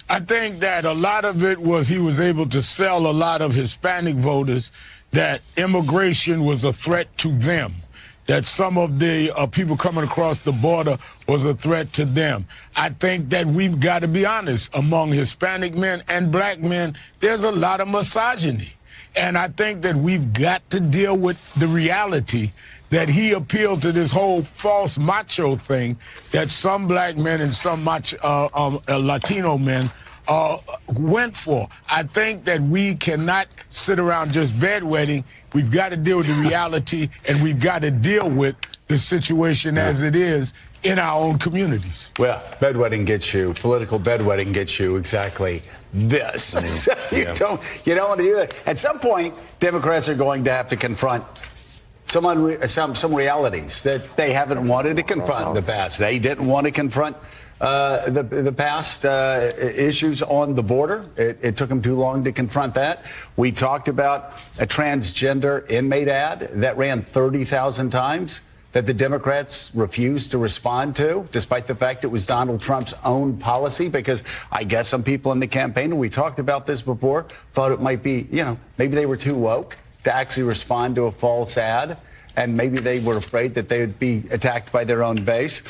I think that a lot of it was he was able to sell a lot of Hispanic voters that immigration was a threat to them, that some of the people coming across the border was a threat to them. I think that we've got to be honest, among Hispanic men and black men, there's a lot of misogyny. And I think that we've got to deal with the reality that he appealed to this whole false macho thing that some black men and some Latino men went for. I think that we cannot sit around just bedwetting. We've got to deal with the reality, and we've got to deal with the situation as it is in our own communities. Well, bedwetting gets you, political bedwetting gets you exactly this. You don't want to do that. At some point, Democrats are going to have to confront some realities that they haven't wanted to confront in the past. They didn't want to confront the past issues on the border. It took them too long to confront that. We talked about a transgender inmate ad that ran 30,000 times that the Democrats refused to respond to, despite the fact it was Donald Trump's own policy, because I guess some people in the campaign, and we talked about this before, thought it might be, maybe they were too woke to actually respond to a false ad, and maybe they were afraid that they would be attacked by their own base.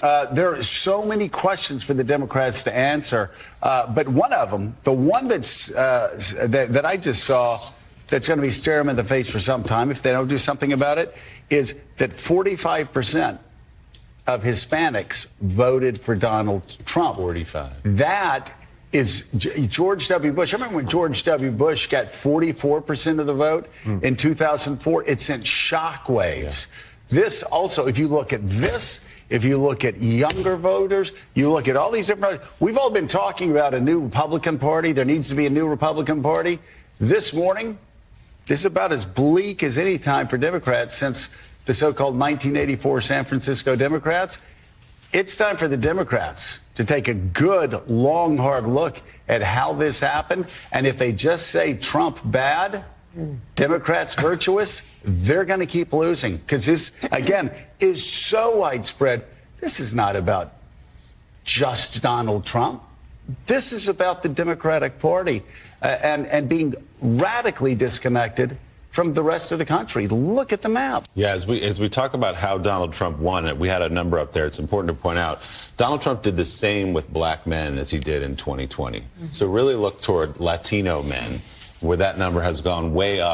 There are so many questions for the Democrats to answer, but one of them, the one that I just saw that's going to be staring them in the face for some time if they don't do something about it, is that 45% of Hispanics voted for Donald Trump. 45. That is George W. Bush. I remember when George W. Bush got 44% of the vote in 2004. It sent shockwaves. Yeah. This also, if you look at this, if you look at younger voters, you look at all these different, we've all been talking about a new Republican Party. There needs to be a new Republican Party. This morning, this is about as bleak as any time for Democrats since the so-called 1984 San Francisco Democrats. It's time for the Democrats to take a good, long, hard look at how this happened. And if they just say Trump bad, Democrats virtuous, they're going to keep losing. Because this, again, is so widespread. This is not about just Donald Trump. This is about the Democratic Party and being radically disconnected from the rest of the country. Look at the map. Yeah, as we talk about how Donald Trump won it, we had a number up there. It's important to point out Donald Trump did the same with black men as he did in 2020. So really look toward Latino men, where that number has gone way up.